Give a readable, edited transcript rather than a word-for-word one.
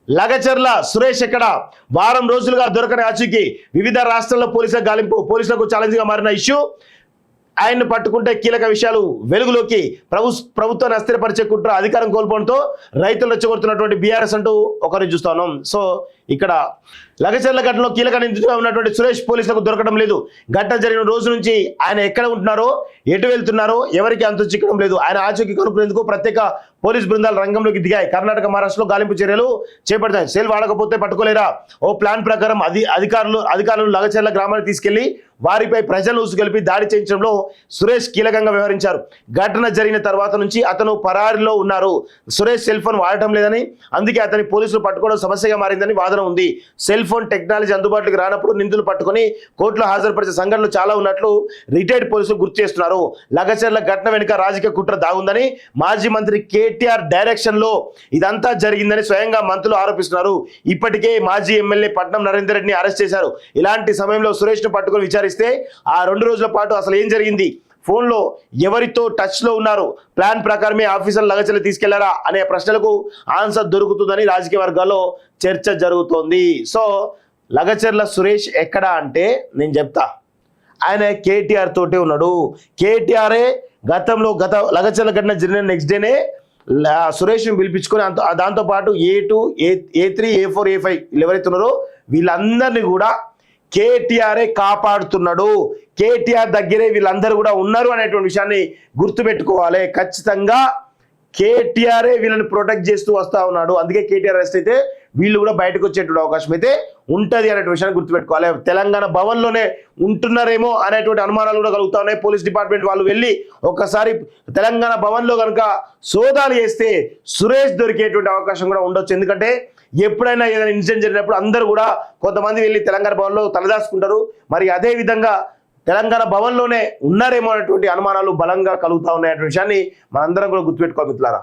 లగచర్ల సురేష్ ఎక్కడ? వారం రోజులుగా దొరకని ఆచూకీ. వివిధ రాష్ట్రాల్లో పోలీసులకు ఛాలెంజ్ గా మారిన ఇష్యూ. ఆయన్ని పట్టుకుంటే కీలక విషయాలు వెలుగులోకి. ప్రభుత్వాన్ని అస్థిరపరిచే కుట్ర, అధికారం కోల్పోవడంతో రైతులు రెచ్చగొడుతున్నటువంటి బీఆర్ఎస్ అంటూ ఒకరిని చూస్తా ఉన్నాం. సో ఇక్కడ లగచర్ల ఘటనలో కీలక నిందితుడిగా ఉన్నటువంటి సురేష్ పోలీసులకు దొరకడం లేదు. ఘటన జరిగిన రోజు నుంచి ఆయన ఎక్కడ ఉంటున్నారో, ఎటు వెళ్తున్నారో ఎవరికి అంతు చిక్కడం లేదు. ఆయన ఆచూకీ కనుక్కునేందుకు ప్రత్యేక పోలీస్ బృందాలు రంగంలోకి దిగాయి. కర్ణాటక, మహారాష్ట్రలో గాలింపు చర్యలు చేపడతాయి. సెల్ వాడకపోతే పట్టుకోలేరా? ఓ ప్లాన్ ప్రకారం అధికారులు లగచర్ల గ్రామానికి తీసుకెళ్లి వారిపై ప్రజలు ఉసుగొల్పి దాడి చేయించడంలో సురేష్ కీలకంగా వ్యవహరించారు. ఘటన జరిగిన తర్వాత నుంచి అతను పరారిలో ఉన్నారు. సురేష్ సెల్ ఫోన్ వాడటం లేదని, అందుకే అతని పోలీసులు పట్టుకోవడం సమస్యగా మారిందని వాదన ఉంది. సెల్ ఫోన్ టెక్నాలజీ అందుబాటులోకి రానప్పుడు నిందితులు పట్టుకొని కోర్టులో హాజరుపరిచే సంఘటనలు చాలా ఉన్నట్లు రిటైర్డ్ పోలీసులు గుర్తు చేస్తున్నారు. లగచర్ల ఘటన వెనుక రాజకీయ కుట్ర దాగుందని, మాజీ మంత్రి కేటీఆర్ డైరెక్షన్ లో ఇదంతా జరిగిందని స్వయంగా మంత్రులు ఆరోపిస్తున్నారు. ఇప్పటికే మాజీ ఎమ్మెల్యే పట్నం నరేందర్ రెడ్డిని అరెస్ట్ చేశారు. ఇలాంటి సమయంలో సురేష్ ను పట్టుకొని విచారిస్తే ఆ 2 రోజుల పాటు అసలు ఏం జరిగింది, ఫోన్లో ఎవరితో టచ్ లో ఉన్నారు, ప్లాన్ ప్రకారమే ఆఫీసర్లు లగచర్ల తీసుకెళ్లారా అనే ప్రశ్నలకు ఆన్సర్ దొరుకుతుందని రాజకీయ వర్గాల్లో చర్చ జరుగుతోంది. సో లగచర్ల సురేష్ ఎక్కడ అంటే నేను చెప్తా, ఆయన కేటీఆర్ తోటే ఉన్నాడు. కేటీఆరే గత లగచర్ల ఘటన జరిగిన నెక్స్ట్ డేనే సురేష్ని పిలిపించుకొని దాంతోపాటు A2, A3, A4, A5 ఎవరైతే ఉన్నారో వీళ్ళందరినీ కూడా కేటీఆరే కాపాడుతున్నాడు. కేటీఆర్ దగ్గరే వీళ్ళందరూ కూడా ఉన్నారు అనేటువంటి విషయాన్ని గుర్తుపెట్టుకోవాలి. ఖచ్చితంగా కేటీఆరే వీళ్ళని ప్రొటెక్ట్ చేస్తూ వస్తా ఉన్నాడు. అందుకే కేటీఆర్ అరెస్ట్ అయితే వీళ్ళు కూడా బయటకు వచ్చేటువంటి అవకాశం అయితే ఉంటుంది అనేటువంటి విషయాన్ని గుర్తుపెట్టుకోవాలి. తెలంగాణ భవన్లోనే ఉంటున్నారేమో అనేటువంటి అనుమానాలు కూడా కలుగుతా ఉన్నాయి. పోలీస్ డిపార్ట్మెంట్ వాళ్ళు వెళ్ళి ఒక్కసారి తెలంగాణ భవన్లో కనుక సోదాలు చేస్తే సురేష్ దొరికేటువంటి అవకాశం కూడా ఉండొచ్చు. ఎందుకంటే ఎప్పుడైనా ఏదైనా ఇన్సిడెంట్ జరిగినప్పుడు అందరూ కూడా కొంతమంది వెళ్ళి తెలంగాణ భవన్లో తలదాచుకుంటారు. మరి అదే విధంగా తెలంగాణ భవన్లోనే ఉన్నారేమో అనేటువంటి అనుమానాలు బలంగా కలుగుతా ఉన్నాయనే విషయాన్ని మనందరం కూడా గుర్తుపెట్టుకోవాలి మిత్రులారా.